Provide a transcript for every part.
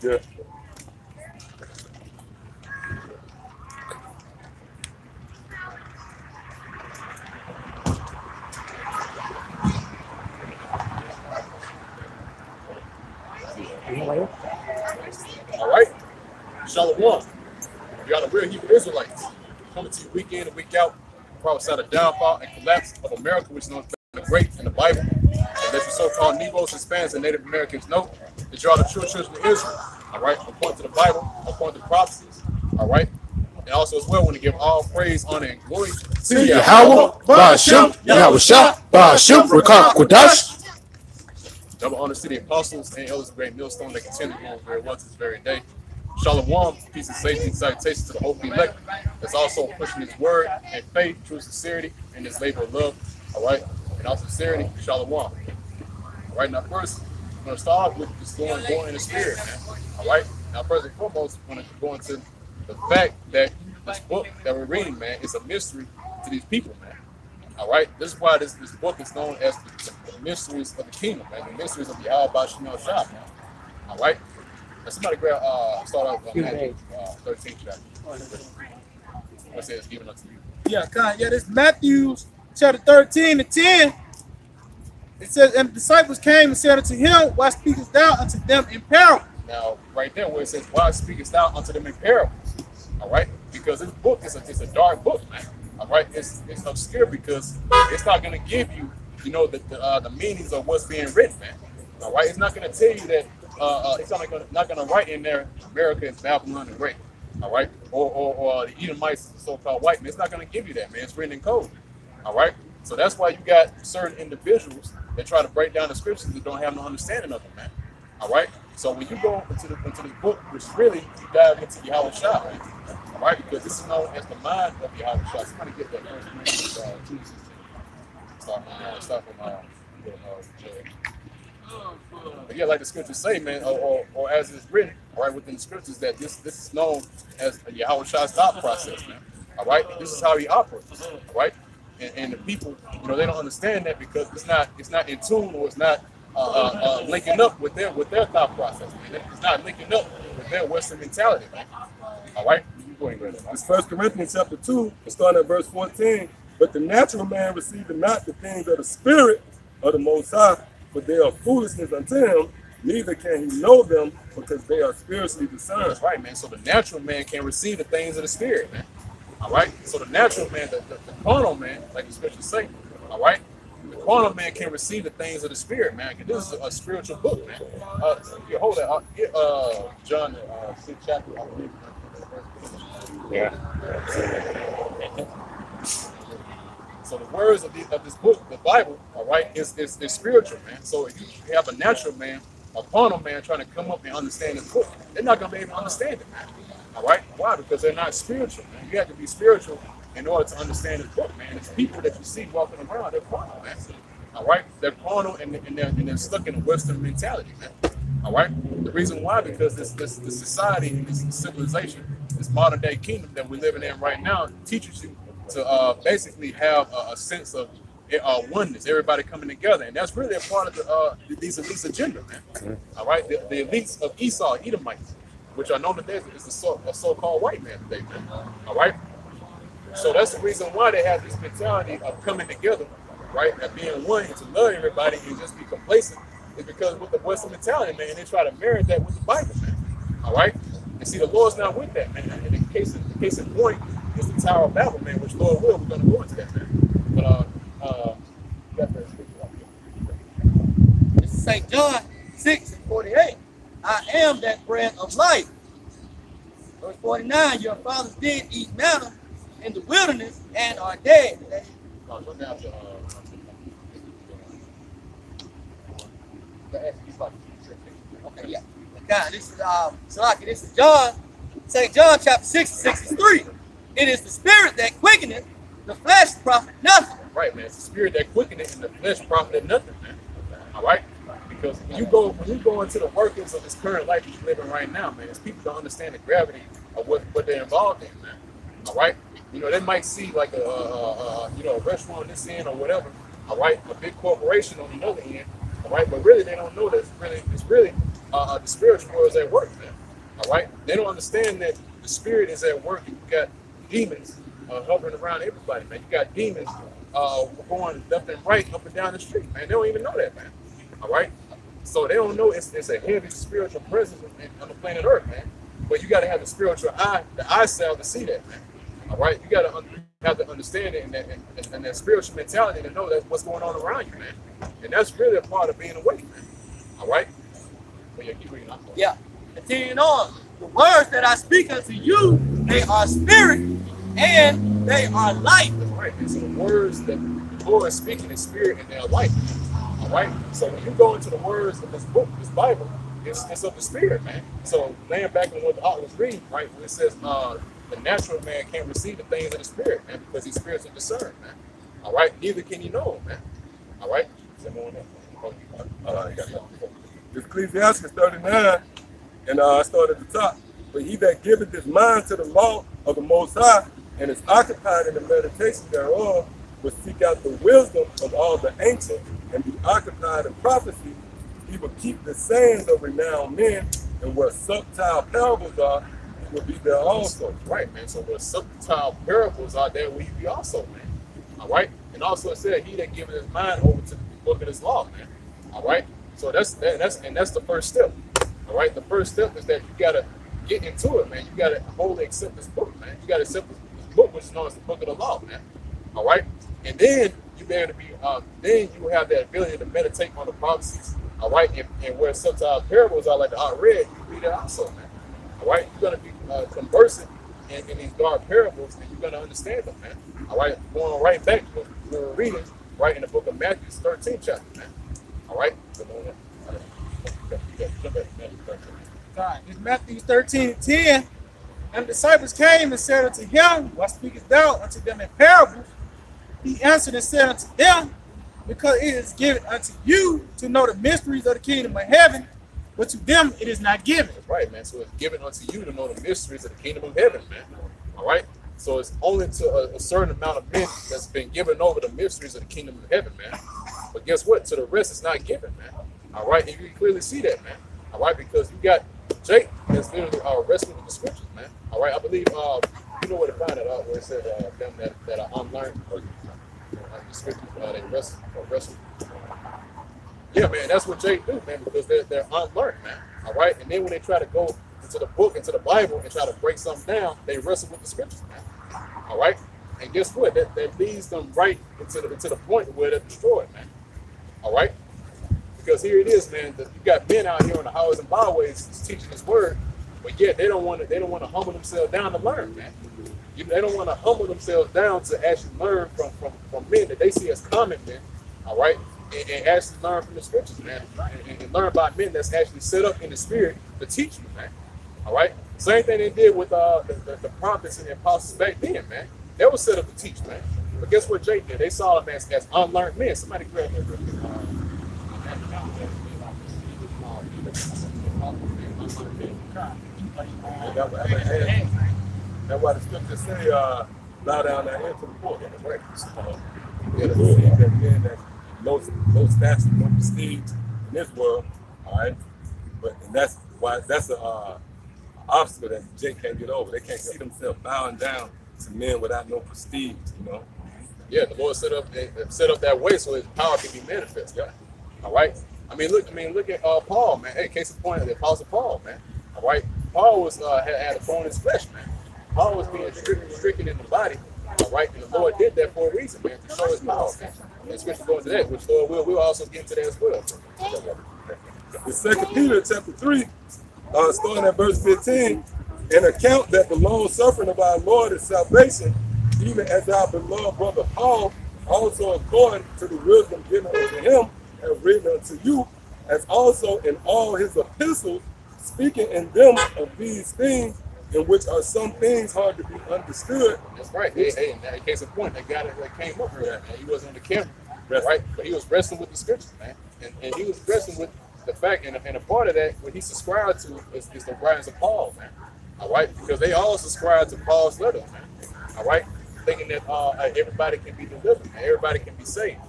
Yeah. All right? Shalom. You got the real Hebrew Israelites coming to you week in and week out, prophesy the downfall and collapse of America, which is known as the Great in the Bible. And let the so-called Negroes, Hispanics, and Native Americans know that you are the true children of Israel. All right? According to the Bible, according to prophecies. All right? And also as well, when to give all praise, honor, and glory to Yahweh, Ba'ashem, Yahweh Shah, Ba'ashem, Rakah, Kodash. Double honor to the apostles and elders of Great Millstone that continue on very well to this very day. Shalom, peace and safety and salutations to the hope elect that's also pushing his word and faith, true sincerity, and his labor of love. All right? And also sincerity, shalom. All right, now first, I'm going to start off with just going in the spirit, man. All right? Now, first and foremost, I'm going to go into the fact that this book that we're reading, man, is a mystery to these people, man. All right? This is why this book is known as the mysteries of the kingdom, man. The mysteries of the Al-Bashimel Shah, man. All right? Now, somebody grab, start off on Matthew 13th chapter. What says, given unto you. Yeah, this is Matthew chapter 13 and 10. It says, and the disciples came and said unto him, why speakest thou unto them in parables? Now, right there where it says, why speakest thou unto them in parables? All right? Because this book is a dark book, man. All right? It's obscure because it's not going to give you, you know, the meanings of what's being written, man. All right? It's not going to tell you that, it's not going to write in there, America is Babylon the Great. All right? Or the Edomites, so-called white men. It's not going to give you that, man. It's written in code. All right? So that's why you got certain individuals that try to break down the scriptures that don't have no understanding of them, man. All right? So when you go into this book, which really you dive into Yahweh Shah, man. All right? Because this is known as the mind of Yahweh Shah. Somebody get that first man. Start from but yeah, like the scriptures say, man, or as it's written, all right, within the scriptures, that this is known as Yahweh Shah's thought process, man. All right? This is how he operates, all right? And the people, you know, they don't understand that because it's not in tune, or it's not linking up with their thought process, man. It's not linking up with their Western mentality, man. All right? You go ahead, brother. It's 1 Corinthians chapter 2, starting at verse 14. But the natural man received not the things of the Spirit of the Most High, for they are foolishness unto him, neither can he know them, because they are spiritually discerned. That's right, man. So the natural man can receive the things of the Spirit, man. All right? So the natural man, the carnal man, like the scriptures say, all right? The carnal man can receive the things of the Spirit, man. This is a spiritual book, man. Hold that. Get John 6th chapter, I believe. Yeah. So the words of this book, the Bible, all right, is spiritual, man. So if you have a natural man, a carnal man trying to come up and understand this book, they're not going to be able to understand it, man. All right? Why? Because they're not spiritual, man. You have to be spiritual in order to understand this book, man. It's people that you see walking around, they're carnal, man. All right? They're carnal and they're stuck in a Western mentality, man. All right? The reason why, because this society, this civilization, this modern day kingdom that we're living in right now teaches you to basically have a sense of oneness, everybody coming together. And that's really a part of these elites' agenda, man. All right? The elites of Esau, Edomites, which are known today as a so-called white man today, man. All right? So that's the reason why they have this mentality of coming together, right? And being one and to love everybody and just be complacent is because with the Western mentality, man, they try to marry that with the Bible, man. All right? And see, the Lord's not with that, man. And the case in point is the Tower of Babel, man, which Lord will, we're going to go into that, man. But, This is St. John 6:48. I am that bread of life. Verse 49, your fathers did eat manna in the wilderness and are dead. Okay, yeah. God, this is Salaki, this is John, St. John chapter 6:63. It is the spirit that quickeneth, the flesh profit nothing. Right, man. It's the spirit that quickeneth and the flesh profited nothing, man. All right? Because when you go into the workings of this current life that you're living right now, man, it's people don't understand the gravity of what they're involved in, man. All right? You know, they might see like a restaurant on this end or whatever, all right, a big corporation on the other end, all right, but really they don't know that it's really the spiritual world is at work, man. All right? They don't understand that the spirit is at work. And you got demons hovering around everybody, man. You got demons going left and right, up and down the street, man. They don't even know that, man. All right? So they don't know it's a heavy spiritual presence on the planet Earth, man. But you got to have the spiritual eye, the eye salve to see that, man. All right? You got to have to understand it and that spiritual mentality to know that's what's going on around you, man. And that's really a part of being awake, man. All right? But yeah, keep reading. Yeah. Continuing on. The words that I speak unto you, they are spirit and they are life. That's right. And so the words that the Lord is speaking is spirit and they are life. All right? So when you go into the words of this book, this Bible, it's of the spirit, man. So laying back on what the author was reading, right, when it says the natural man can't receive the things of the spirit, man, because he's spiritually discerned, man. All right? Neither can you know him, man. All right? Ecclesiastes 39, and I start at the top. But he that giveth his mind to the law of the Most High, and is occupied in the meditation thereof, will seek out the wisdom of all the ancients, and be occupied in prophecy. He will keep the sayings of renowned men, and where subtile parables are, he will be there also. Right, man. So where subtile parables are, there will you be also, man. All right? And also it said, he that giveth his mind over to the book of his law, man. All right? So that's the first step. All right? The first step is that you got to get into it, man. You got to wholly accept this book, man. You got to accept this book, which is known as the book of the law, man. All right? And then you be able to be, then you have that ability to meditate on the prophecies. All right? And where subtile parables are, like the read, you read it also, man. All right? You're going to be conversing in these dark parables, and you're going to understand them, man. All right? Going right back to what we were reading, right in the book of Matthew, 13th chapter, man. All right? It's Matthew 13:10. And the disciples came and said unto him, why speakest thou unto them in parables? He answered and said unto them, because it is given unto you to know the mysteries of the kingdom of heaven, but to them it is not given. That's right, man. So it's given unto you to know the mysteries of the kingdom of heaven, man. All right? So it's only to a certain amount of men that's been given over the mysteries of the kingdom of heaven, man. But guess what? To the rest, it's not given, man. All right? And you can clearly see that, man. All right? Because you got Jake that's literally wrestling with the scriptures, man. All right? I believe, you know where to find it out, where it said them that are unlearned, or the scriptures, they wrestle. Yeah, man, that's what Jake do, man, because they're unlearned, man. All right? And then when they try to go into the book, into the Bible, and try to break something down, they wrestle with the scriptures, man. All right? And guess what? That leads them right into the point where they're destroyed, man. All right? Because here it is, man. You got men out here on the highways and byways teaching this word, but yet they don't want to humble themselves down to learn, man. They don't want to humble themselves down to actually learn from men that they see as common men. All right? And actually learn from the scriptures, man. And learn by men that's actually set up in the spirit to teach you, man. All right? Same thing they did with the prophets and the apostles back then, man. They were set up to teach, man. But guess what Jake did? They saw them as unlearned men. Somebody grab that real quick. That's why the scriptures say, bow down their head to the poor. Yeah, the see that men that low stature, no prestige in this world, all right? And that's why that's an obstacle that Jake can't get over. They can't see themselves bowing down to men without no prestige, you know? Yeah, the Lord set up that way so his power can be manifest, yeah. All right? Look at Paul, man. Hey, case in point, the Apostle Paul, man. All right? Paul was had a thorn in his flesh, man. Paul was being stricken in the body, all right? And the Lord did that for a reason, man, to show his power, man. And scripture goes to that, which Lord we'll also get into that as well. In 2 Peter chapter 3, starting at verse 15, an account that the long suffering of our Lord is salvation, even as our beloved brother Paul, also according to the wisdom given unto him, have written unto you, as also in all his epistles, speaking in them of these things, in which are some things hard to be understood. That's right. Hey, in case of point, that guy that came up here, man, he wasn't on the camera, right? But he was wrestling with the scriptures, man. And he was wrestling with the fact, and a part of that, what he subscribed to is the writings of Paul, man. All right? Because they all subscribe to Paul's letters, man. All right? Thinking that everybody can be delivered, and everybody can be saved.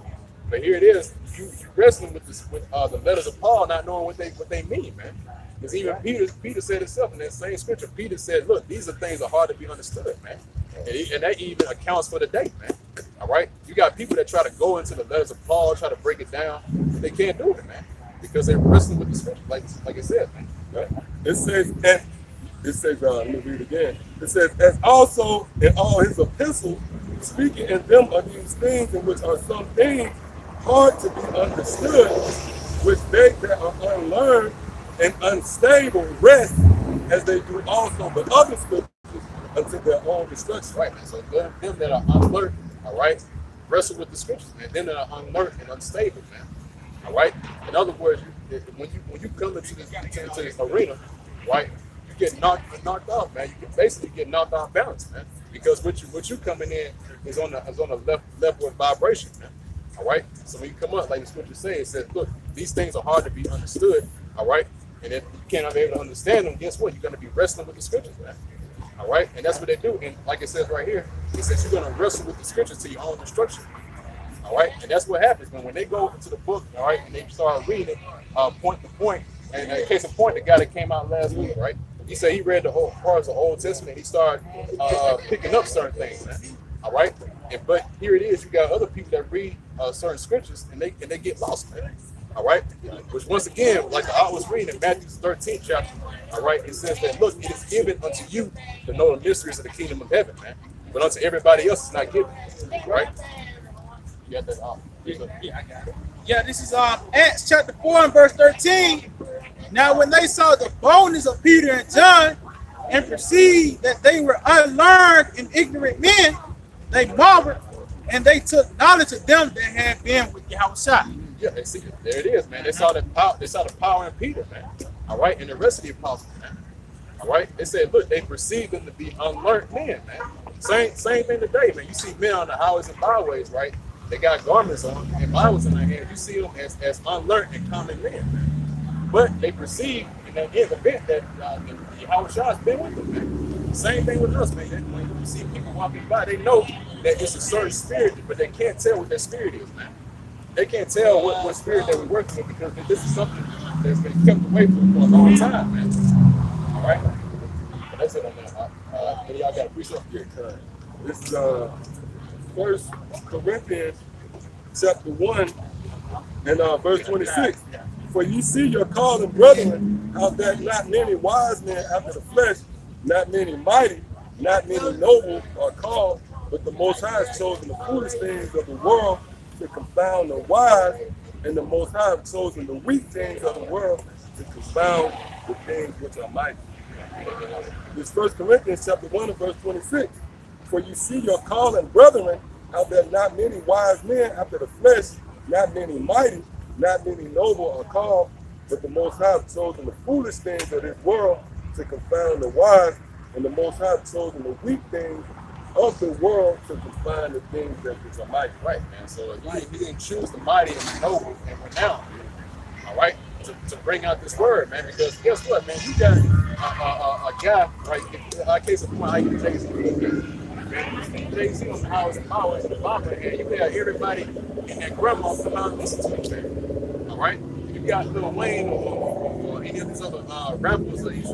But here it is, you wrestling with this with the letters of Paul, not knowing what they mean, man. Because even Peter said himself in that same scripture. Peter said, "Look, these are things that are hard to be understood, man." And that even accounts for the day, man. All right, you got people that try to go into the letters of Paul, try to break it down. They can't do it, man, because they're wrestling with the scripture, like it said, man. Right? It says, let me read it again. It says, as also in all his epistles, speaking in them of these things, in which are some things hard to be understood, which they that are unlearned and unstable rest, as they do also the other scriptures, unto their own destruction. Right, man. So them that are unlearned, all right, wrestle with the scriptures, man. Them that are unlearned and unstable, man. All right. In other words, when you come into this arena, right, you get knocked off, man. You can basically get knocked off balance, man. Because what you coming in is on a left level of vibration, man. All right. So when you come up, like the scripture says, it says, look, these things are hard to be understood. All right. And if you cannot be able to understand them, guess what? You're going to be wrestling with the scriptures, man. All right. And that's what they do. And like it says right here, it says you're going to wrestle with the scriptures to your own destruction. All right. And that's what happens when they go into the book, all right, and they start reading it point to point. And in case of point, the guy that came out last week, right, he said he read the whole parts of the Old Testament. He started picking up certain things, man. All right. But here it is. You got other people that read certain scriptures and they get lost, man. All right. Which once again, like I was reading in Matthew 13th chapter, all right, it says that, look, it is given unto you to know the mysteries of the kingdom of heaven, man. But unto everybody else, it's not given. Right? You got that? Yeah, I got it. Yeah, this is Acts chapter 4 and verse 13. Now when they saw the boldness of Peter and John and perceived that they were unlearned and ignorant men, they marveled, and they took knowledge of them that had been with Yahushua. Yeah, they see it. There it is, man. They saw the power. They saw the power in Peter, man. All right, and the rest of the apostles, man. All right, they said, look, they perceived them to be unlearned men, man. Same thing today, man. You see men on the highways and byways, right? They got garments on and Bibles in their hand. You see them as unlearned and common men, man. But they perceive in that event that Yahushua has been with them, man. Same thing with us, man. When you see people walking by, they know that it's a certain spirit, but they can't tell what that spirit is, man. They can't tell what spirit that we're working with because this is something that's been kept away from for a long time, man. All right? But that's it on that. Y'all got to appreciate it. This is 1 Corinthians chapter 1 and verse 26. For you see your calling, brethren, how that not many wise men after the flesh, not many mighty, not many noble are called, but the Most High has chosen the foolish things of the world to confound the wise, and the Most High have chosen the weak things of the world to confound the things which are mighty. This 1 Corinthians chapter 1 and verse 26. For you see your calling, brethren, how that not many wise men after the flesh, not many mighty, not many noble are called, but the Most High have chosen the foolish things of this world to confound the wise, and the Most High have chosen the weak things of the world to confound the things that are mighty. Right, man. So he didn't choose the mighty and the noble and renowned, all right, to bring out this word, man. Because guess what, man? You got a guy, right? In our case of point, I get Jay-Z on the house and powers and the Obama, and you got everybody and their grandma come out and listen to him, man. All right? You got Lil Wayne or any of these other rappers or these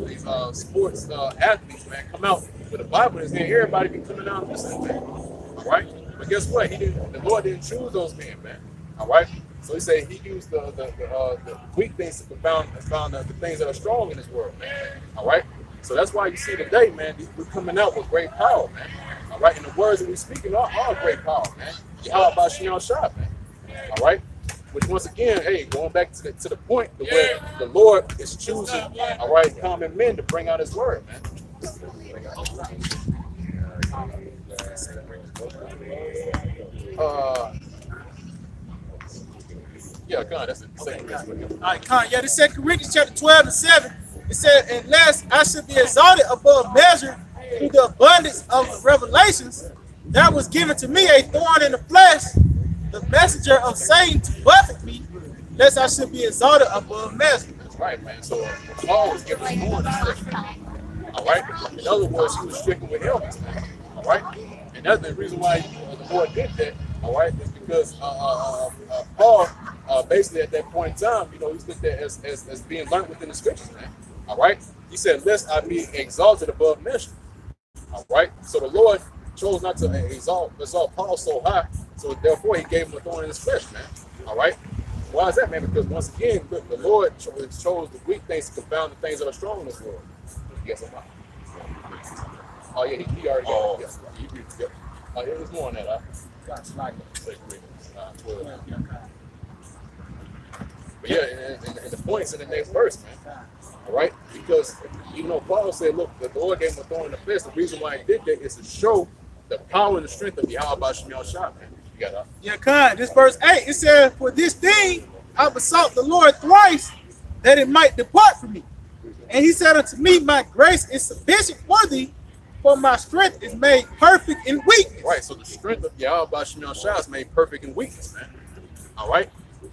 sports athletes, man, come out with the Bible in his hand. Everybody be coming out and listening, man. All right? But guess what? The Lord didn't choose those men, man. All right? So he said he used the weak things to confound the things that are strong in this world, man. All right? So that's why you see today, man, we're coming out with great power, man. All right? And the words that we're speaking are great power, man. How about Shion Shah, man? All right? Which once again, hey, going back to the point where the Lord is choosing, all right, common men to bring out his word, man. Yeah, God, that's the same. All right, Con. Yeah, the 2 Corinthians chapter 12 and 7. It said, unless I should be exalted above measure through the abundance of revelations, that was given to me a thorn in the flesh, the messenger of Satan to buffet me, lest I should be exalted above measure. That's right, man. So Paul was given a thorn in the flesh. All right? In other words, he was stricken with illness, man. All right? And that's the reason why the Lord did that, All right, it's because Paul, basically at that point in time, you know, he's looked at as being learned within the scriptures, man. All right, he said, "Lest I be exalted above measure." All right, so the Lord chose not to exalt Paul so high, so therefore he gave him a thorn in his flesh, man. All right, why is that, man? Because once again, look, the Lord chose the weak things to confound the things that are strong in this world. Yes, I'm not. Oh yeah, he already got it. Yes, yep. It was more on that. But yeah, and the points in the next verse, man. All right, because even though Paul said, "Look, the Lord gave him a thorn in the flesh," the reason why he did that is to show the power and the strength of Yahweh Shem Shah, man. You got that? Yeah, God. This verse 8, it says, "For this thing I besought the Lord thrice, that it might depart from me. And he said unto me, my grace is sufficient for thee, for my strength is made perfect in weakness." Right, so the strength of Yahweh Shem Shah is made perfect in weakness, man. All right,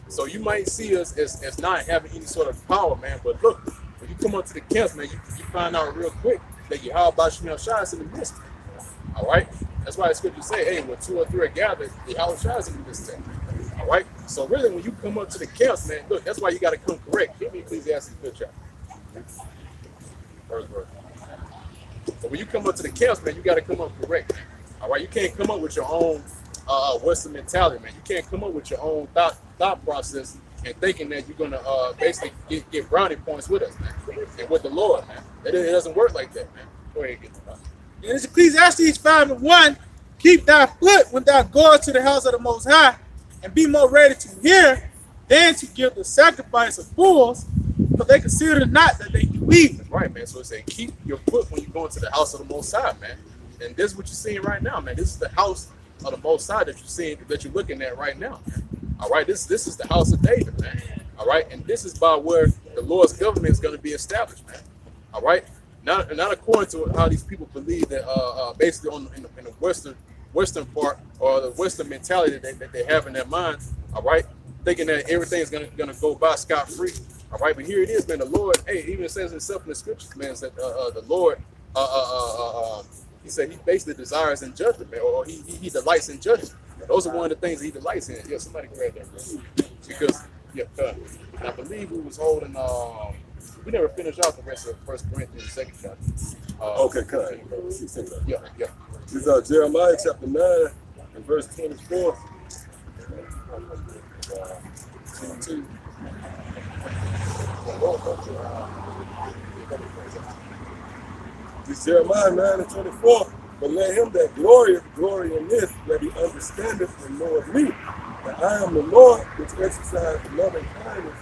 so you might see us as not having any sort of power, man, but look, when you come up to the camps, man, you find out real quick that Yahweh Shem Shah is in the midst. All right, that's why the scriptures say, "Hey, when 2 or 3 are gathered, Yahweh Shah is in the midst." All right, so really, when you come up to the camps, man, look, that's why you got to come correct. Give me Ecclesiastes 5th chapter. First verse. So when you come up to the camps, man, you got to come up correct, man. All right, you can't come up with your own Western mentality, man. You can't come up with your own thought process and thinking that you're gonna basically get brownie points with us, man, and with the Lord, man. It doesn't work like that, man. Go ahead and get the And it's Ecclesiastes 5:1. "Keep thy foot when thou goest to the house of the Most High, and be more ready to hear than to give the sacrifice of fools, for they consider not that they do evil." That's right, man. So it says, keep your foot when you go into the house of the Most High, man. And this is what you're seeing right now, man. This is the house of the Most High that you're seeing, that you're looking at right now, man. All right, this is the house of David, man. All right, and this is by where the Lord's government is going to be established, man. All right, not according to how these people believe that basically in the Western part, or the Western mentality that they have in their minds. All right, thinking that everything's gonna go by scot free. All right, but here it is, man. The Lord, hey, it even says himself in the scriptures, man, that the Lord, he said he basically desires in judgment, man, or he delights in judgment. Those are one of the things he delights in. Yeah, somebody grab that, bro. Because and I believe we was holding. We never finished out the rest of 1 Corinthians 2nd chapter. Okay, cut. Yeah. This is Jeremiah chapter 9 and verse 24. 22. This is Jeremiah 9 and 24. "But let him that glory in this, that he understandeth and knoweth me, that I am the Lord which exercise loving kindness,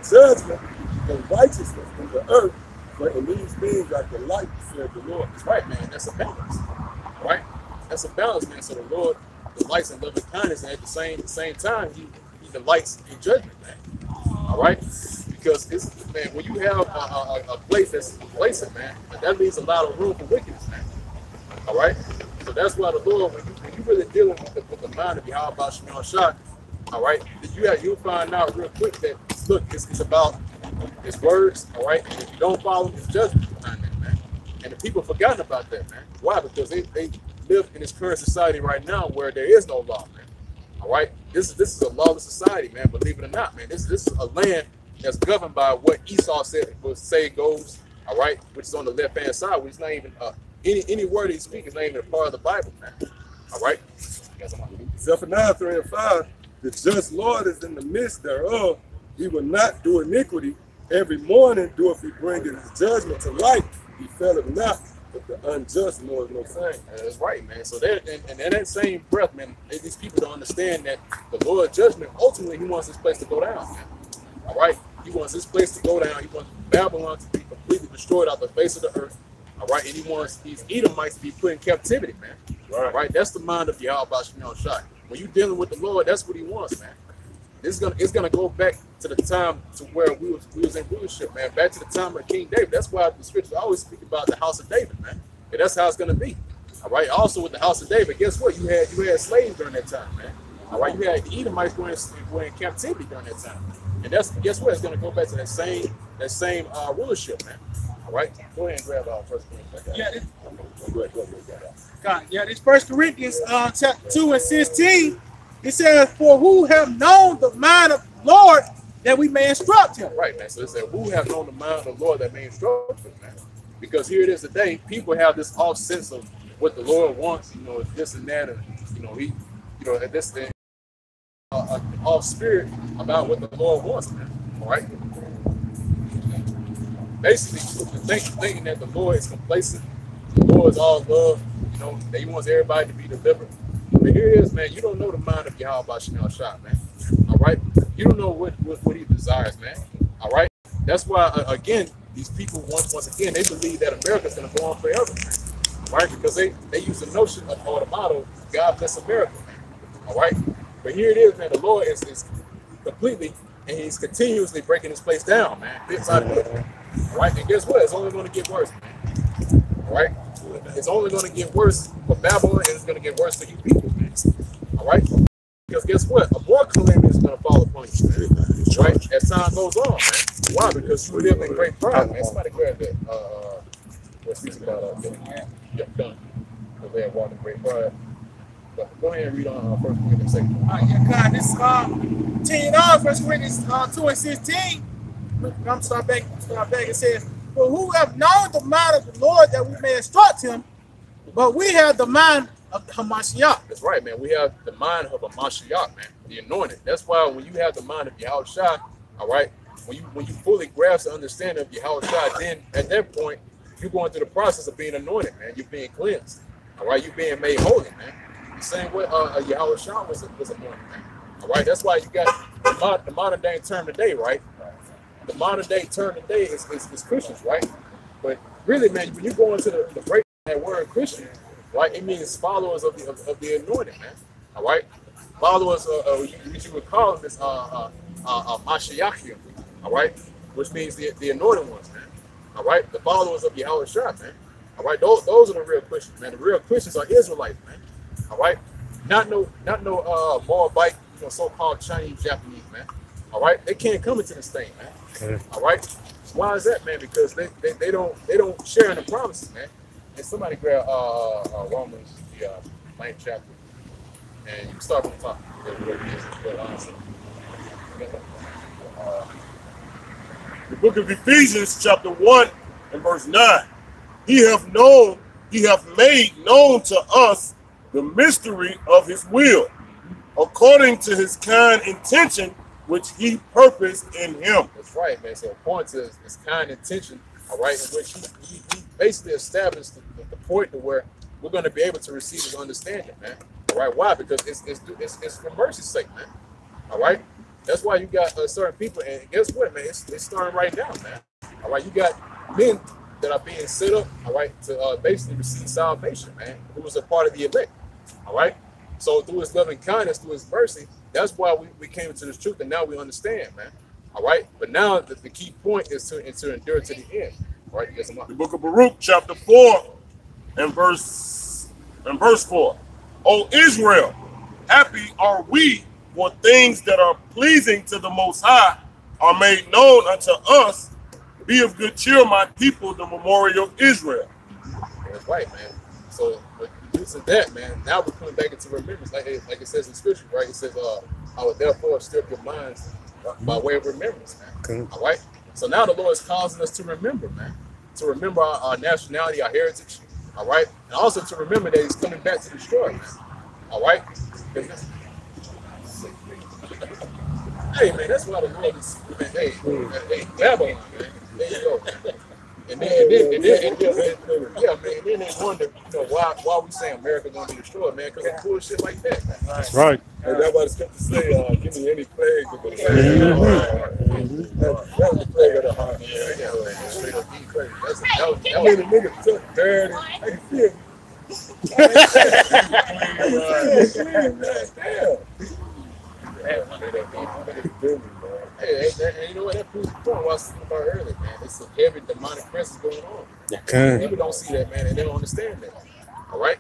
judgment, and righteousness in the earth. For in these things I delight, said the Lord." That's right, man. That's a balance, right? That's a balance, man. So the Lord delights in loving kindness, and at the same time, he delights in judgment, man. All right, because it's, man, when you have a place that's complacent, man, that leaves a lot of room for wickedness, man. All right, so that's why the Lord, when you really dealing with the mind of Yahweh Shem Shah, all right, you'll find out real quick that look, it's about his words, all right, and if you don't follow his judgment behind that, man. And the people forgotten about that, man. Why? Because they live in this current society right now where there is no law, man. All right, this is a lawless society, man. Believe it or not, man. This is a land that's governed by what Esau said will say goes, all right, which is on the left hand side, which is not even any word he speaks is not even a part of the Bible, man. All right. Zephaniah 3 and 5. "The just Lord is in the midst thereof. He will not do iniquity. Every morning doeth he bring his judgment to light. He faileth not, but the unjust knoweth no shame." That's right, man. So that and in that same breath, man, these people don't understand that the Lord's judgment, ultimately, he wants this place to go down, man. All right? He wants this place to go down. He wants Babylon to be completely destroyed out the face of the earth. All right? And he wants these Edomites to be put in captivity, man. Right. All right? That's the mind of Yahweh Shem Shah. When you're dealing with the Lord, that's what he wants, man. It's gonna go back to the time to where we was in rulership, man. Back to the time of King David. That's why the scriptures always speak about the house of David, man. And that's how it's gonna be. All right. Also with the house of David, guess what? You had slaves during that time, man. All right. You had the Edomites going in captivity during that time. And guess what? It's gonna go back to that same rulership, man. All right. Go ahead and grab our first Corinthians. Yeah. Go ahead. God, yeah, this 1 Corinthians chapter 2 and 16, It says, for who have known the mind of the Lord that we may instruct him. Right, man. So it said, who have known the mind of the Lord that may instruct him, man? Because here it is today, people have this off sense of what the Lord wants, you know, this and that, and this thing, off spirit about what the Lord wants, man. All right. Basically, thinking that the Lord is complacent, the Lord is all love, you know, that He wants everybody to be delivered. But here it is, man. You don't know the mind of Yahweh Shem Shah, man. All right. You don't know what He desires, man. All right. That's why, again, these people once again they believe that America's going to go on forever, man. All right, because they use the notion or the motto, God bless America, man. All right. But here it is, man. The Lord is completely and He's continuously breaking this place down, man. Bit by bit. All right. And guess what? It's only going to get worse, man. All right. It's only going to get worse for Babylon, and it's going to get worse for you people, man. All right. Because guess what? A more calamity is going to fall upon you, man. Right? As time goes on, man. Why? Because you live in great pride, man. Somebody grab that. What speaks about Yep, done. Because they have walked in great pride. But go ahead and read on 1 Corinthians 2. Yeah, God, this is 10 on 1 Corinthians 2 and 16. I'm start back. It says, "For who have known the mind of the Lord that we may instruct him, but we have the mind of the Hamashiach." That's right, man. We have the mind of a Mashiach, man, the anointed. That's why when you have the mind of Yahweh Shai, all right, when you fully grasp the understanding of Yahweh Shai, then at that point you're going through the process of being anointed, man. You're being cleansed, all right. You're being made holy, man. The same way Yahweh Shai was anointed, man. All right. That's why you got the modern day term today, right? The modern day term today is Christians, right? But really, man, when you go into the break that word Christian, right, it means followers of the anointed, man. All right, followers of what you would call this Mashiachim, all right, which means the anointed ones, man. All right, the followers of Yahweh Shai, man. All right, those are the real Christians, man. The real Christians are Israelites, man. All right, not no Moabite, so-called Chinese, Japanese, man. All right, they can't come into this thing, man. Okay. All right, why is that, man? Because they don't share in the promises, man. And somebody grab Romans, the 9th chapter, and you can start from the top. The book of Ephesians, chapter 1 and verse 9. He hath made known to us the mystery of his will, according to his kind intention, which he purposed in him. That's right, man. So according to his kind intention, all right, in which he basically established the point to where we're going to be able to receive his understanding, man. All right, why? Because it's for mercy's sake, man. All right, that's why you got certain people, and guess what, man? It's starting right now, man. All right, you got men that are being set up, all right, to basically receive salvation, man, who was a part of the elect. All right, so through his loving kindness, through his mercy, that's why we came into this truth, and now we understand, man. All right, but now the key point is to endure to the end. All right, yes, the book of Baruch, chapter 4 and verse 4. O Israel, happy are we, for things that are pleasing to the Most High are made known unto us. Be of good cheer, my people, the memorial of Israel. That's right, man. So due to that, man, now we're coming back into remembrance, like it says in Scripture, right? It says, I will therefore stir up your minds by way of remembrance, man. Okay. All right. So now the Lord is causing us to remember, man, to remember our nationality, our heritage. All right, and also to remember that He's coming back to destroy, man. All right. Hey, man, that's why the Lord is, man. Hey, Babylon, man. There you go, man. And then, yeah, man. And then they wonder, why we say America gonna be destroyed, man? Because of bullshit like that, man. That's right. And that's why the scripture say, give me any plague of the heart. That was the plague of the heart. Yeah, man. Straight up being crazy. I mean, the nigga took dirty. I can feel it. Hey, you know what? That proves the point what I was talking about earlier, man. It's a heavy demonic presence going on. Okay. People don't see that, man, and they don't understand that. All right.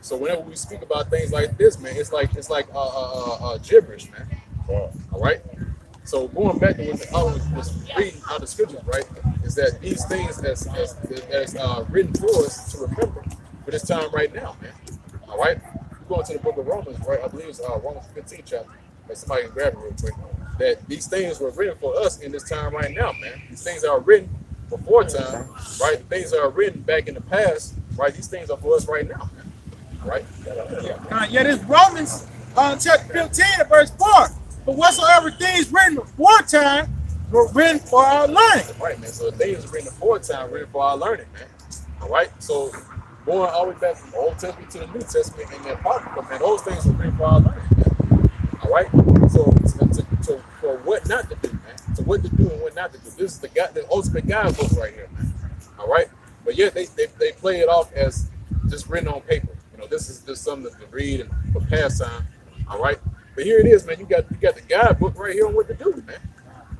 So whenever we speak about things like this, man, it's like gibberish, man. All right. So going back to what I was reading out the scriptures, right, is that these things as written for us to remember for this time right now, man. All right. go into the book of Romans, right? I believe it's Romans 15 chapter. Like somebody can grab it real quick. That these things were written for us in this time right now, man. These things are written before time, right? The things that are written back in the past, right? These things are for us right now, man. Right? Yeah, this Romans chapter 15 and verse 4. But whatsoever things written before time were written for our learning. Right, man. So the things written before time written for our learning, man. All right? So going all the way back from the Old Testament to the New Testament and the Apocrypha, man, those things were written for our learning, man. All right? So for what not to do, man. So what to do and what not to do. This is the ultimate guidebook right here, man. All right? But yet they play it off as just written on paper. You know, this is just something to read and for pastime. All right? But here it is, man. You got the guidebook right here on what to do, man.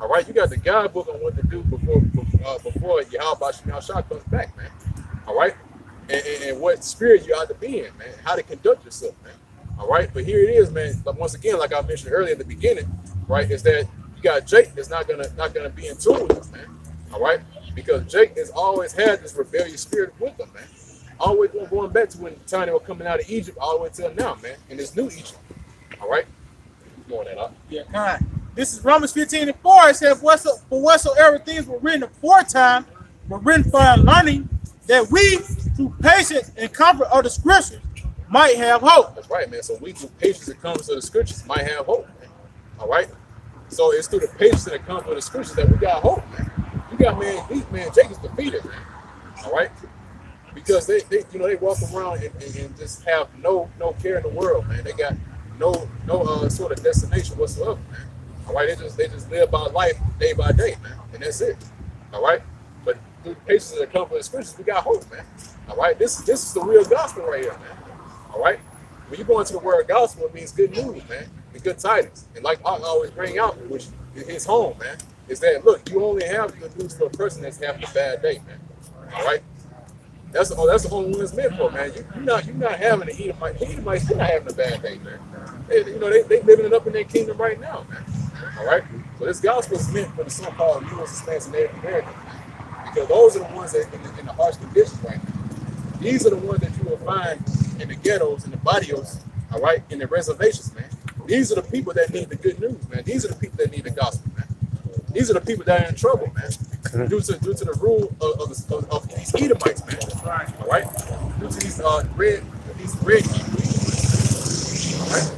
All right? You got the guidebook on what to do before Yahweh Shah comes back, man. All right? And what spirit you ought to be in, man. How to conduct yourself, man. All right? But here it is, man. But once again, like I mentioned earlier in the beginning, right, is that you got Jake that's not gonna be in tune with us, man. All right? Because Jake has always had this rebellious spirit with him, man. Always going back to when the time they were coming out of Egypt all the way till now, man. In this new Egypt. All right? Going that up. Yeah, all right. This is Romans 15 and 4. It says, for whatsoever things were written aforetime were written for our learning, that we, through patience and comfort of the scriptures, might have hope. That's right, man. So we, through patience and comfort of the scriptures, might have hope, man. All right? So it's through the patience and the comfort of the scriptures that we got hope, man. You got, man, Jake is defeated, man. All right? Because they walk around and just have no care in the world, man. They got no sort of destination whatsoever, man. All right, they just live by life day by day, man, and that's it. All right, but through patience and the comfort of the scriptures, we got hope, man. All right, this is the real gospel right here, man. All right, when you go into the word gospel, it means good news, man, and good tidings. And like I always bring out, which is his home, man, is that look, you only have good news for a person that's having a bad day, man. All right. That's the only one it's meant for, man. You're not having an Edomite. The Edomites, they're not having a bad day, man. They living it up in their kingdom right now, man. All right. So this gospel is meant for the so-called U.S. Hispanics and Native Americans, because those are the ones that in the harsh conditions right now. These are the ones that you will find in the ghettos, in the barrios, all right, in the reservations, man. These are the people that need the good news, man. These are the people that need the gospel, man. These are the people that are in trouble, man. Due to the rule of these Edomites, man. All right? Due to these red Hebrews. All right?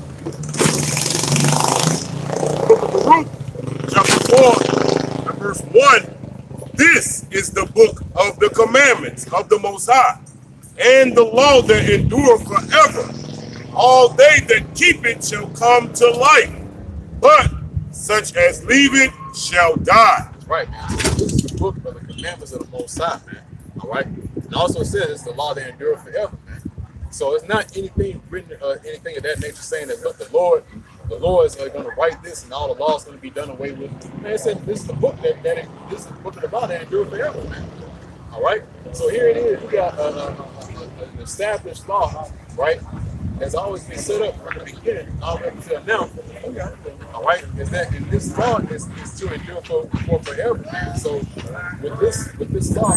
Book of Baruch, chapter 4, and verse 1. This is the book of the commandments of the Most High, and the law that endure forever. All they that keep it shall come to life, but such as leave it shall die. That's right, man. This is the book of the commandments of the Most High, man. All right? It also says it's the law that endure forever, man. So it's not anything written, anything of that nature saying that, look, the Lord is going to write this and all the law is going to be done away with. Man, it said this is the book this is the book of the law that endure forever, man. All right? So here it is. You got an established law, right? Has always been set up from the beginning all the way until now. All right, is that in this law is to endure for forever. Man. So with this law,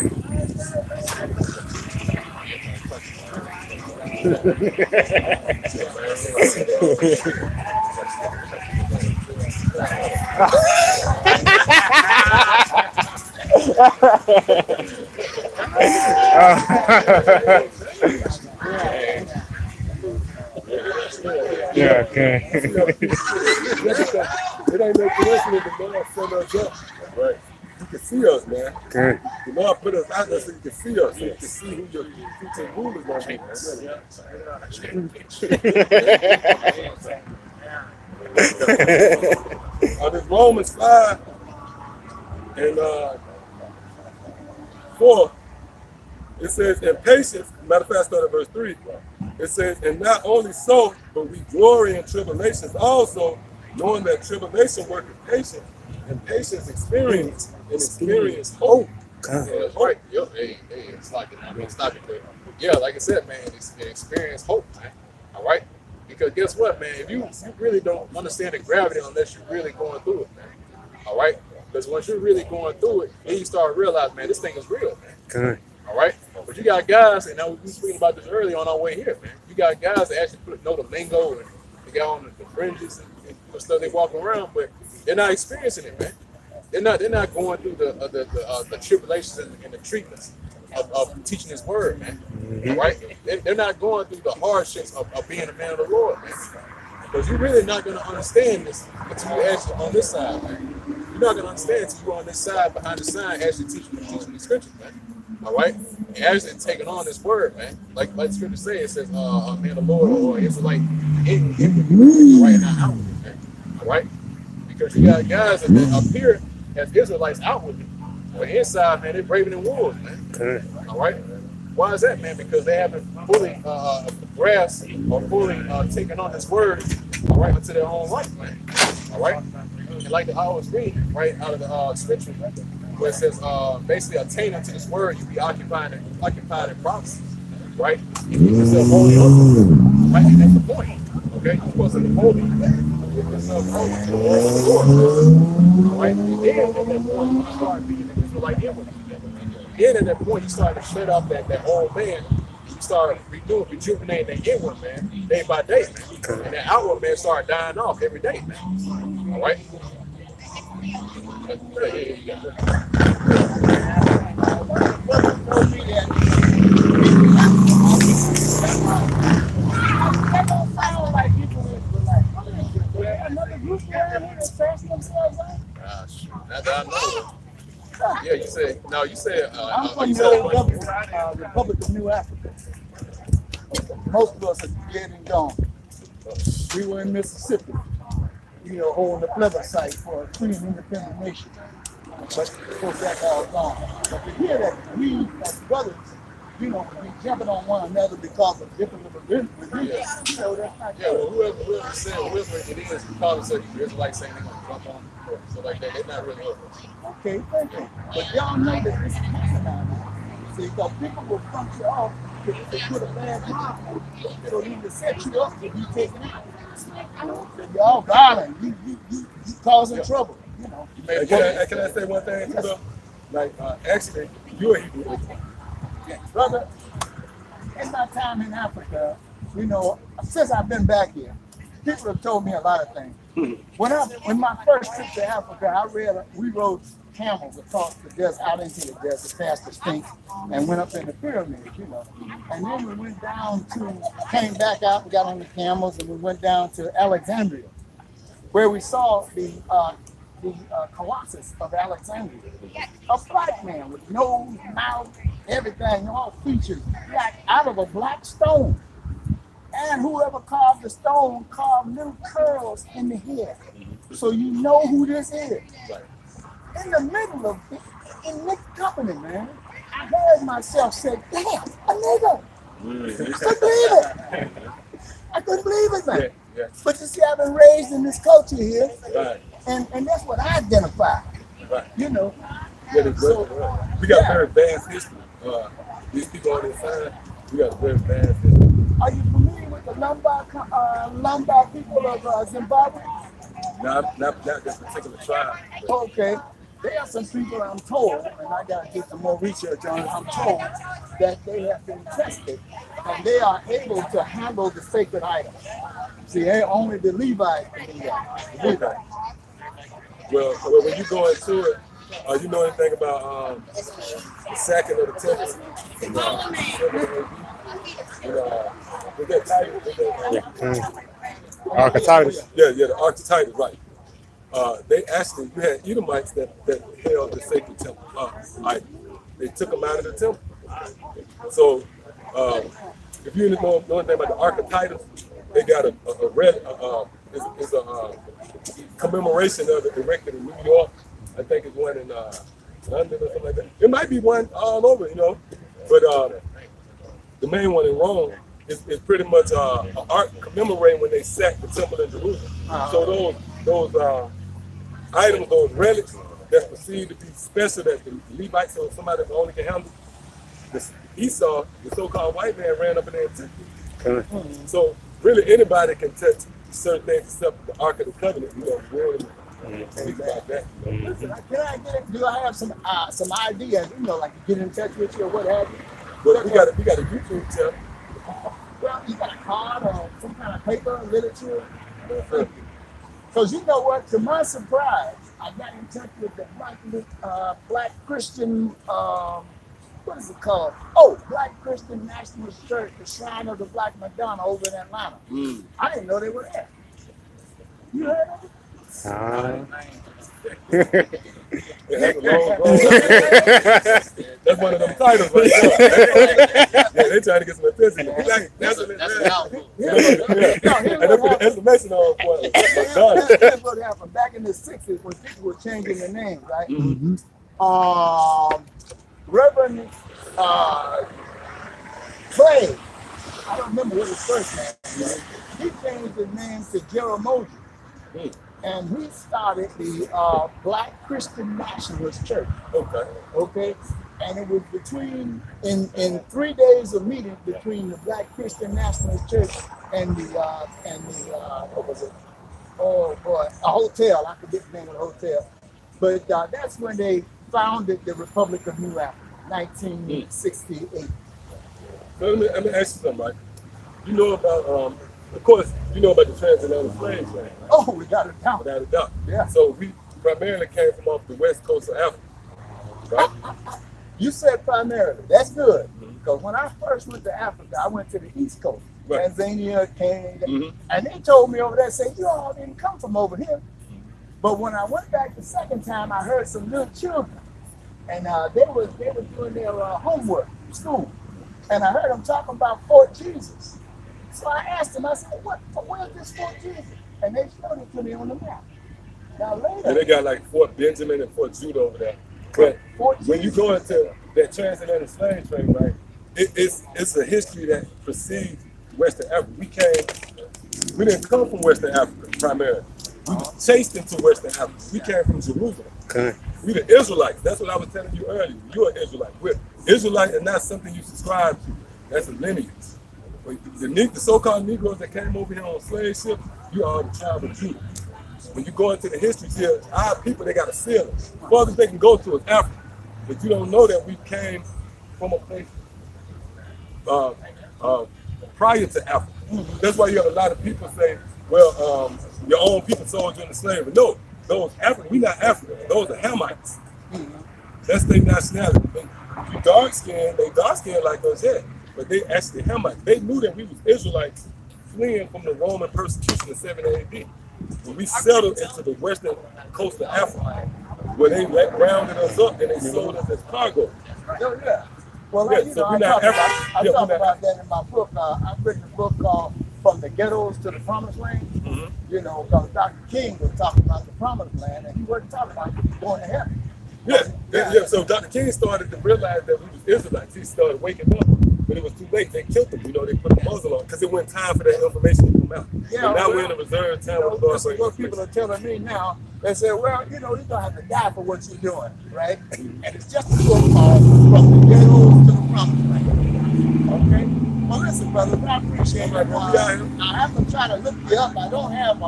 yeah, okay. It ain't no coincidence the Lord sent us up. Right. You can see us, man. Okay. The Lord put us out there so you can see us, so you can see who your future rulers are going to be. This Romans 5 and 4, it says, in patience, matter of fact, start at verse 3. It says, and not only so, but we glory in tribulations also, knowing that tribulation worketh patience, and patience experience, and experience hope. yeah, that's right. Yo, hey, it's like it. I'm gonna stop it there. Yeah, like I said, man, experience hope, man. All right, because guess what, man? If you really don't understand the gravity unless you're really going through it, man. All right, because once you're really going through it, then you start to realize, man, this thing is real, man. Good. All right, but you got guys, and now we were speaking about this earlier on our way here, man. You got guys that actually know the lingo and they got on the fringes and stuff they walk around, but they're not experiencing it, man. They're not going through the tribulations and the treatments of teaching His word, man. All right? They're not going through the hardships of being a man of the Lord, man. Because you're really not going to understand this until you're actually on this side, man. You're not going to understand until you're on this side, behind the sign, actually teaching the scriptures, man. All right? And actually taking on this word, man. Like the scripture says, it says, a man of the Lord or Israelite in right now outwardly, man. All right? Because you got guys that appear as Israelites outwardly, but inside, man, they're braving in wolves, man. All right? Why is that, man? Because they haven't fully grasped or fully taken on this word, all right, into their own life, man. All right? And like I always read, right, out of the scripture, where it says, basically, attaining to this word, you be occupied in prophecy, right? You just holding on to it, right? And that's the point, okay? You're supposed to be holding yourself holy to the word of the Lord, all right? And then at that point, you start being an Israelite inwardly. Then at that point, you start to shut up that old man. You start rejuvenating that inward man day by day, man. And that outward man start dying off every day, man. All right? Yeah, you said, no, you said, I'm from the Republic of New Africa. Most of us are dead and gone. We were in Mississippi, holding the plebiscite for a free and independent nation. But of course, that's all gone. But to hear that we, as brothers, we jumping on one another because of different religions, that's not good. Yeah, well, whoever it is, because of the Israelites saying they're going to jump on so like that, they're not really over. Okay, thank you. But y'all know that this is happening now. See, because people will front you off to put a bad mark on you. So then to set you up to be taken out. So y'all violent. You causing trouble. Can I say one thing? Yes. Like, actually, you're a Hebrew. Brother, in my time in Africa, since I've been back here, people have told me a lot of things. When my first trip to Africa, we rode camels across the desert, out into the desert, past the Sphinx, and went up in the pyramids, And then we went came back out, we got on the camels, and we went down to Alexandria, where we saw the Colossus of Alexandria. A black man with nose, mouth, everything, all features, like out of a black stone. And whoever carved the stone carved little curls in the head. So you know who this is. In the middle of it, in mixed company, man, I heard myself say, damn, a nigga. I couldn't believe it, man. Yeah. But you see, I've been raised in this culture here. Right. And that's what I identify. Right. Yeah, so, we got very vast history. These people on this side, we got very vast history. Are you familiar with the Lumbar people of Zimbabwe? Not this particular tribe. Okay. There are some people, I'm told, and I got to get some more research on it, I'm told that they have been tested and they are able to handle the sacred items. See, only the Levites can do that. The Levites. Well, when you go into it, you know anything about the sacking of the temple? With that title? Archetypus. Yeah, the Archetypus, right. They actually, you had Edomites that held the sacred temple. They took them out of the temple. So, if you know anything about the Archetypus, they got a commemoration of it erected in New York. I think it's one in London or something like that. It might be one all over, but the main one in Rome is pretty much an art commemorating when they sacked the temple in Jerusalem. So those items, those relics that's perceived to be special that the Levites or somebody that only can handle, Esau, the so-called white man, ran up in there and took it. So really anybody can touch certain things except the Ark of the Covenant, Think about that. Do I have some ideas, like to get in touch with you or what have you? Well, we got a YouTube channel. Well, you got a card or some kind of paper, literature? Because you know what? To my surprise, I got in touch with the Black Christian, what is it called? Oh, Black Christian Nationalist Church, the Shrine of the Black Madonna over in Atlanta. I didn't know they were there. You heard of it? That's one of them titles right there. Yeah, they trying to get some attention. That's an exclamation on point. Here's what happened. Back in the 60s when people were changing their names, right? Reverend Clay, I don't remember what his first name was. He changed his name to Jeramogi. And he started the Black Christian Nationalist Church. Okay. And it was in 3 days of meeting between the Black Christian Nationalist Church and the what was it? Oh boy, a hotel. I forget the name of the hotel. But that's when they founded the Republic of New Africa, 1968. So let me ask you something, right? You know about of course, you know about the transatlantic slave trade. Oh, without a doubt. Without a doubt. Yeah. So we primarily came from off the west coast of Africa, right? You said primarily. That's good. Because when I first went to Africa, I went to the East Coast. Right. Tanzania, Kenya. And they told me over there, say, you all didn't come from over here. But when I went back the second time, I heard some little children. And they were doing their homework in school. And I heard them talking about Fort Jesus. So I asked them, I said, where's this Fort Jesus? And they showed it to me on the map. Now later. And they got like Fort Benjamin and Fort Judah over there. But when you go into that transatlantic slave trade, right, it's a history that precedes Western Africa. We didn't come from Western Africa primarily. We were chased into Western Africa. We came from Jerusalem. Okay. We the Israelites. That's what I was telling you earlier. You're an Israelite. Israelite is not something you subscribe to. That's a lineage. The so-called Negroes that came over here on slave ships, you are the tribe of Judah. When you go into the history here, our people, they got a ceiling. The farthest they can go to is Africa. But you don't know that we came from a place prior to Africa. That's why you have a lot of people say, well, your own people sold you into slavery. No, those African, we not African. Those are Hamites. That's their nationality. You dark skinned, they dark skinned like us, yeah. But they actually Hamites. They knew that we was Israelites fleeing from the Roman persecution in 70 AD. When we settled into the western coast of Africa, where they rounded us up and they sold us as cargo. Yeah. Well, Yeah, you so know, we're I not talk African. about that in my book. I've written a book called From the Ghettos to the Promised Land. You know, because Dr. King was talking about the Promised Land, and he wasn't talking about going to heaven. Yeah. So Dr. King started to realize that we was Israelites. He started waking up. But it was too late. They killed him. You know, they put a muzzle on because it wasn't time for that information to come out. Yeah, now we're in a reserve time. You know, this is what people are telling me now. They say, well, you know, you're going to have to die for what you're doing, right? And it's just a book called From the Ghettos to the Promised Land. Okay? Well, listen, brother, I appreciate it. I have to try to look you up. I don't have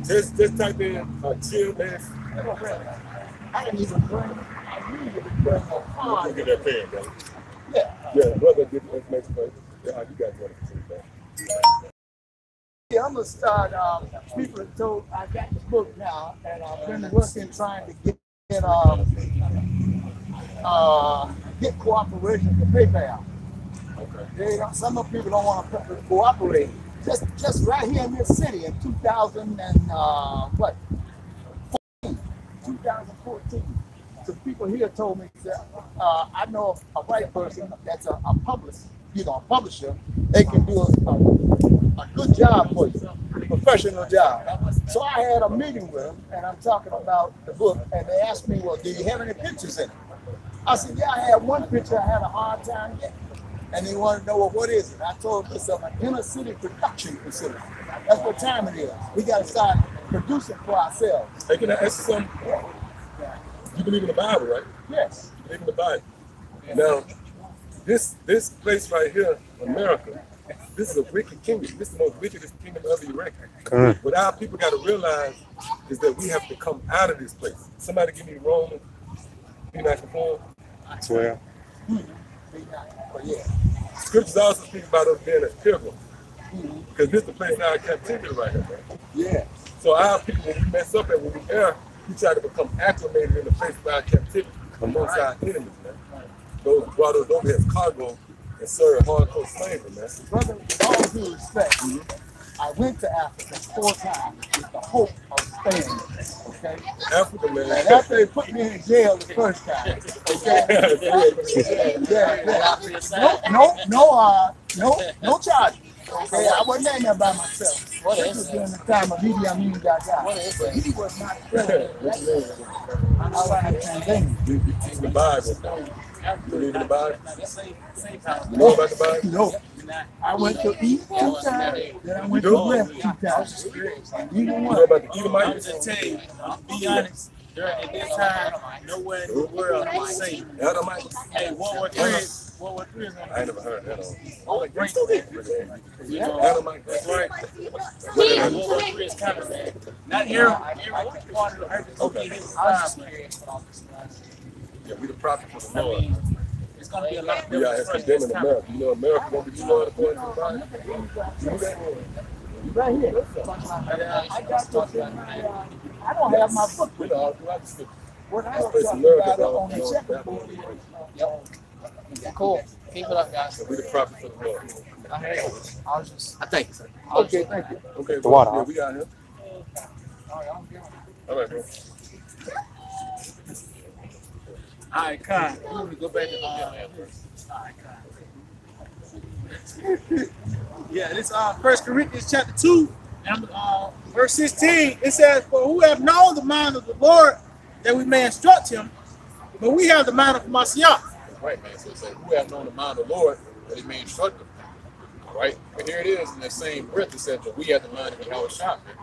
Just type in chill bass. I didn't even bring, I usually bring a card. Get that pen, brother. Yeah, brother, get the information for you. Yeah, you got one. Yeah, I'm gonna start. People have told I got this book now, and I've been working trying to get cooperation for PayPal. Okay. Some of people don't want to cooperate. Just right here in this city in 2014. So people here told me that I know a white person that's a publisher. They can do a good job for you, a professional job. So I had a meeting with them, and I'm talking about the book, and they asked me, well, do you have any pictures in it? I said, yeah, I had one picture I had a hard time getting. And they wanted to know, well, what is it? I told them it's an inner city production facility. That's what time it is. We got to start producing for ourselves. Hey, can I ask you something? You believe in the Bible, right? Yes. You believe in the Bible. Now, this place right here, America, this is a wicked kingdom. This is the most wickedest kingdom ever erected. What our people got to realize is that we have to come out of this place. Somebody give me Romans, be not conformed. 12. Yeah. Scriptures also speak about us being as pilgrims. Because this is the place now of captivity right here, man. Yeah. So our people, when we mess up and when we err, we try to become acclimated in the place of our captivity amongst our enemies, man. Those who brought us over as cargo and served hardcore slavery, man. Brother, with all due respect, I went to Africa 4 times with the hope of staying there, okay? Africa, man. And after they put me in jail the first time, no charges. Okay, I wasn't in there by myself. This was during the time of Idi Amin Dada. He was not president. I was in Tanzania. The Bible. You believe in the Bible? You know about the Bible? No. I went to eat 2 times, then I went to rest 2 times. You know about the Edomites? I'm just tell you, I'll be honest. At that time, nowhere in the world was safe. Edomites? Hey, World War III is I ain't never heard that. great. Edomites. That's right. World War III is kind of bad. Not every part of the earth is okay. Yeah, we the prophets of the I Lord. mean, it's going to be a lot of We out here different condemning America. You know America won't be too hard according to the Bible? You know that? Right here. I got this in my, I don't have my book We with know me. all throughout the scripture. What I This was place talking America about is all on the checkerboard is, Cool. Keep it up, guys. We the prophets of the Lord. I think so. okay, thank you. Okay, The water, yeah, we out here. All right, bro. All right, Kai. You want to go back to all right, Kai. Yeah, this 1 Corinthians chapter 2, and verse 16. It says, "For who have known the mind of the Lord, that we may instruct him, but we have the mind of Messiah." Right, man. So it says, who have known the mind of the Lord, that he may instruct them. All right. But here it is in that same breath, it says, but we have the mind of Yahweh Shah, man.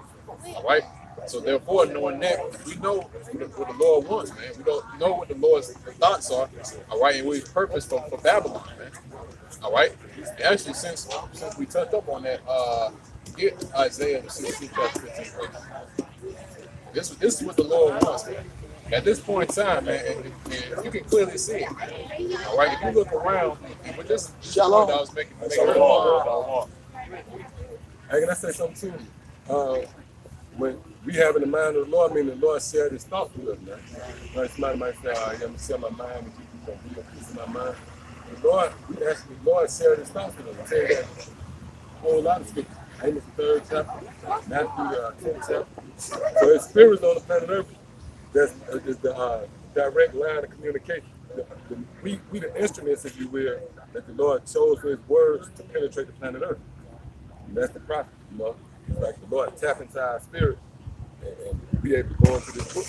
All right. So therefore, knowing that, we know what the Lord wants, man. We don't know what the Lord's thoughts are, all right, and what his purpose for Babylon, man. All right. And actually, since we touched up on that, get Isaiah 16 chapter 15 verse. This is what the Lord wants, man. At this point in time, man, and you can clearly see it. All right, if you look around, and with this Shalom. I was making Hey, can I say something too? When we have in the mind of the Lord, I mean, the Lord shared his thoughts with us, man. Like somebody might say, I'm going to share my mind with you, going to be a piece of my mind. The Lord, the Lord shared his thoughts with us. I tell you that a whole lot of scripture. Amos 3rd chapter, Matthew 10th chapter. So his spirit on the planet Earth, that's the direct line of communication. We the instruments, if you will, that the Lord chose for his words to penetrate the planet Earth. And that's the prophet, you know. It's like the Lord tap into our spirit and be able to go into this book.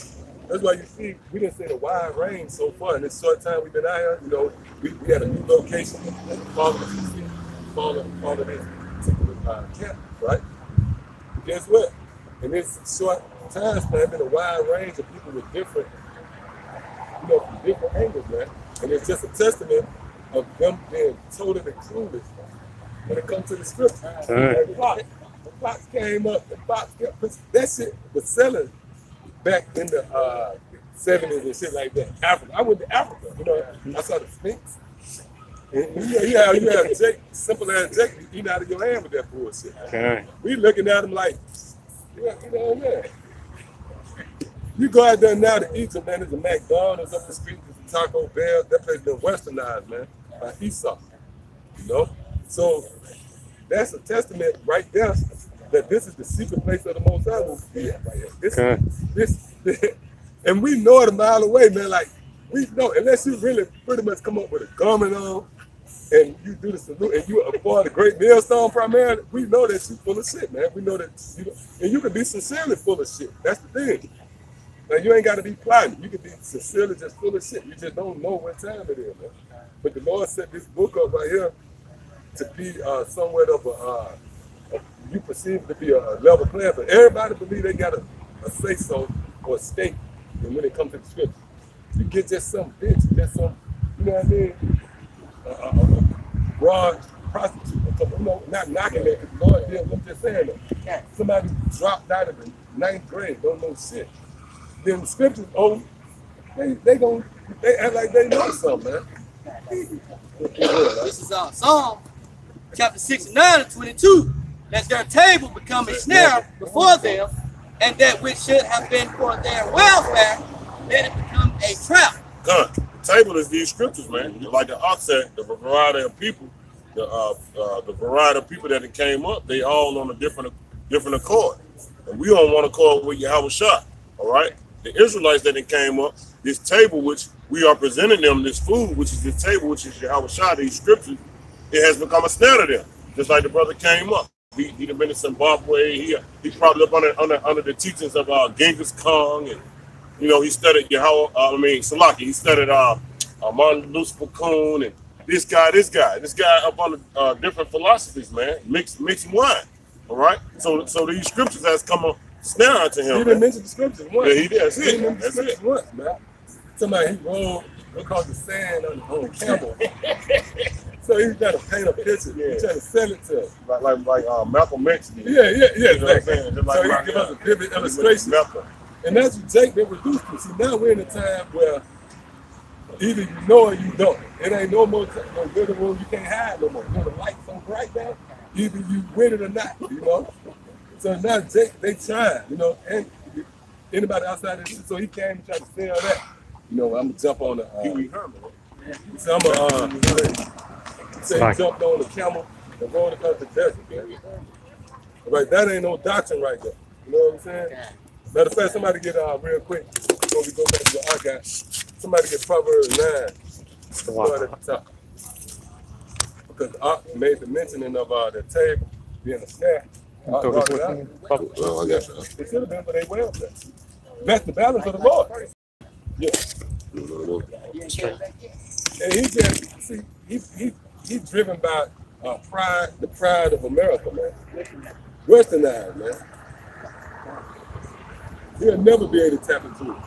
That's why you see, we didn't see the wide range so far in this short time we've been out here. You know, we had a new location at the fall of this particular camp, right? But guess what? In this short time span, been a wide range of people with different, you know, from different angles, man. And it's just a testament of them being totally clueless when it comes to the scripture. Like the Fox came up, that shit was selling back in the 70s and shit like that. Africa. I went to Africa, you know, I saw the Sphinx. And you have Jake, simple as Jake, eating out of your hand with that bullshit. Okay. We looking at him like, yeah, you know, man. You go out there now to Egypt, man, there's a McDonald's up the street, there's a Taco Bell. That place been westernized, man, by Esau. You know? So that's a testament right there that this is the secret place of the Most High will be at right here. This, and we know it a mile away, man. Like, we know, unless you really pretty much come up with a garment on and you do the salute and you avoid the great millstone primarily, we know that you're full of shit, man. We know that, you know, and you can be sincerely full of shit. That's the thing. Now, you ain't got to be plotting. You can be sincerely just full of shit. You just don't know what time it is, man. But the Lord set this book up right here to be somewhat of you perceive to be a level playing field. Everybody believe they got a say-so or a stake when it comes to the scripture. You get just some bitch, just some, you know what I mean, broad prostitute, you know, not knocking that, because the Lord did, I'm just saying that. Somebody dropped out of the 9th grade, don't know shit. Then the scriptures, they act like they know something, man. This is Psalm chapter 69 and 22. That their table become a snare before them, and that which should have been for their welfare, let it become a trap. God, the table is these scriptures, man. Like the ox said, the variety of people, the variety of people that came up, they all on a different accord. And we on one accord with Yahushua, all right? The Israelites that came up, this table which we are presenting them, this food, which is this table, which is Yahushua, these scriptures, it has become a snare to them. Just like the brother came up. He'd have been in Zimbabwe. He probably up under the teachings of Genghis Khan, and you know he studied Salaki. He studied Martin Luther King, and this guy up on different philosophies, man. Mixing wine, all right. So these scriptures has come a snare unto him. He didn't mention the scriptures once. Yeah, he did. He didn't mention the scriptures once, man. Somebody he rolled across the sand on a camel. So he's trying to paint a picture. Yeah. He's trying to sell it to us. Like Malcolm X. Yeah. You know what I'm saying? Just So he give us a vivid illustration. And that's what Jake been reduced to. See, now we're in a time where either you know or you don't. It ain't no more no good room. You can't hide no more. You know, the light's so bright now. Either you win it or not, you know. So now Jake, they trying, you know, and anybody outside of this, so he came and tried to sell that. You know, I'm gonna jump on the so I'm gonna say he jumped on the camel and rode across the desert, man. Right, that ain't no doctrine right there. You know what I'm saying? Matter of fact, somebody get real quick before we go back to the archive. Somebody get Proverbs 9. Start at the top. Because the made the mentioning of the table being a snare. I got you. It should have been, but they well there. That's the balance of the Lord. Yeah. And he just, see, he's driven by the pride of America, man. Westernized, man. He'll never be able to tap into it.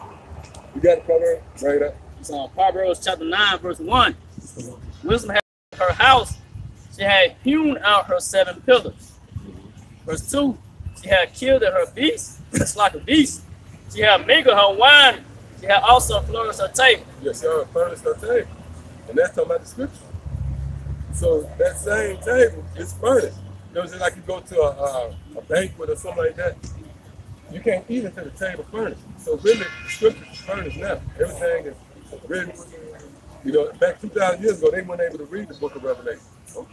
You got it covered right up. It's on Proverbs chapter 9, verse 1. Wisdom had her house, she had hewn out her 7 pillars. Verse 2, she had killed her beast, it's like a beast. She had mingled her wine, she had also flourished her table. Yes, she had furnished her table. And that's talking about the scripture. So that same table is furnished. You know, just like you go to a banquet or something like that, you can't eat until the table furnished. So really, the scripture is furnished now. Everything is written. You know, back 2,000 years ago, they weren't able to read the book of Revelation. So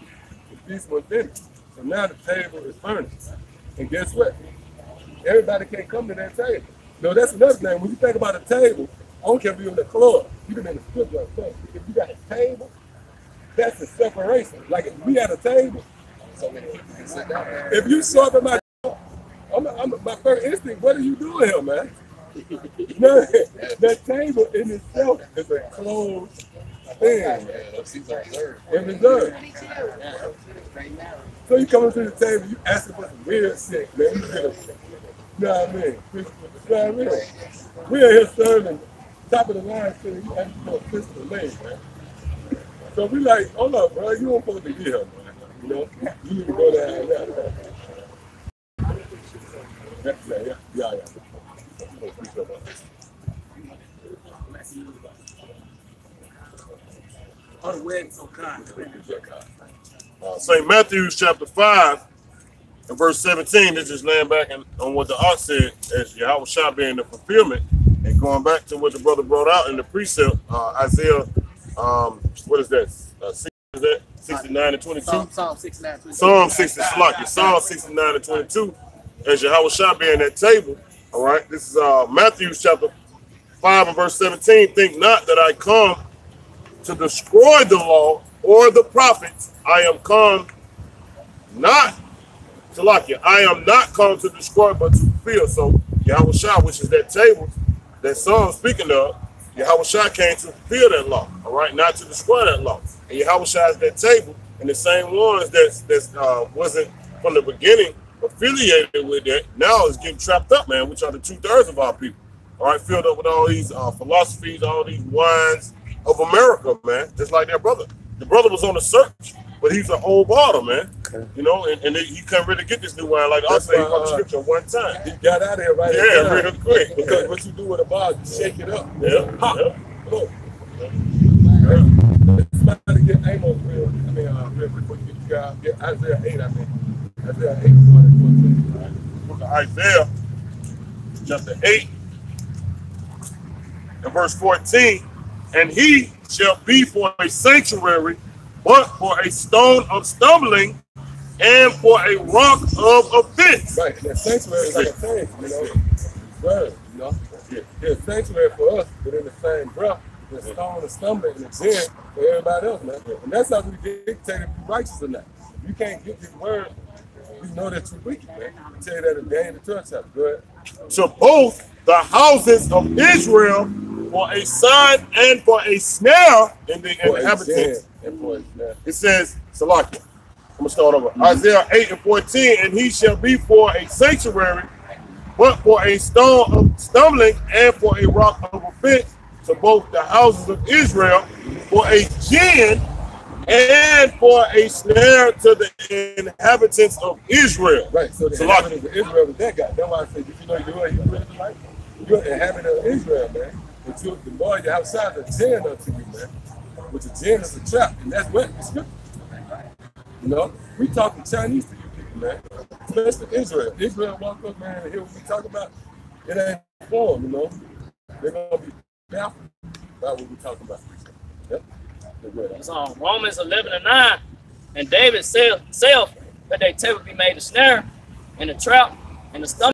the feast wasn't finished. So now the table is furnished. And guess what? Everybody can't come to that table. No, that's another thing. When you think about a table, I don't care if you're in the club, you can be in the strip club. If you got a table, that's the separation. Like if we had a table, so many people can sit down. If you show up at my my first instinct, what are you doing here, man? No, that table in itself is a closed thing. It's reserved. So you come to the table, you asking for some weird shit, man. You know what I mean? You know what I mean? We're here serving top of the line shit, you asking for a physical name, man. So we like, hold up, bro, you don't supposed to be here, man. You know, you need to go down there. Yeah. St. Matthew chapter 5 and verse 17, this is laying back on what the ox said as Yahushua being the fulfillment, and going back to what the brother brought out in the precept, Isaiah, what is that? 69 and 22? Psalm 69 and 22. Psalm 69 and 22. As Yahushua being at table, all right. This is Matthew chapter 5 and verse 17. Think not that I come to destroy the law or the prophets. I am come not to lock you. I am not come to destroy, but to fulfill. So Yahushua, which is that table that Psalm speaking of, Yahushua came to fulfill that law, all right, not to destroy that law. And Yahushua is that table, and the same ones that wasn't from the beginning affiliated with that now is getting trapped up, man, which are the 2/3 of our people. All right, filled up with all these philosophies, all these wines of America, man. Just like their brother. The brother was on a search, but he's an old bottle, man. Okay. You know, and he couldn't really get this new wine like I say from scripture one time. He got out of here right now. Real quick. Because what you do with a bottle, you shake it up. Yeah. Pop. Yeah. Look. Yeah. somebody get Amos real quick before you get Isaiah 8, I mean. Isaiah 8, 14. Right? Book of Isaiah, chapter 8, and verse 14. And he shall be for a sanctuary, but for a stone of stumbling, and for a rock of offense. Right, and that sanctuary is like a thing, you know. Word, you know. Yeah, sanctuary for us, but in the same breath, the stone of stumbling and the sin for everybody else, man. And that's how we dictate if you're righteous or not. If you can't get this word, you know that you're wicked, man. I tell you that in Daniel the 12th chapter. Go ahead. To both the houses of Israel for a sign and for a snare in the inhabitants. It says, Salakia. I'm going to start over. Isaiah 8 and 14, and he shall be for a sanctuary, but for a stone of stumbling and for a rock of offense to both the houses of Israel, for a gin and for a snare to the inhabitants of Israel. Right, so the inhabitants of Israel was that guy. That's why I said, you know, you're an inhabitant of Israel, man. But you, the more you outside, the gin unto you, man. But the gin is a trap, and that's what the scripture. You know, we talking Chinese to you people, man. Especially Israel. Israel walk up, man, and hear what we talk about. It ain't for them, you know. They're gonna be baffled about what we talking about. Yep. It's on Romans 11 and 9. And David said that they table be made a snare and a trap and a stomach.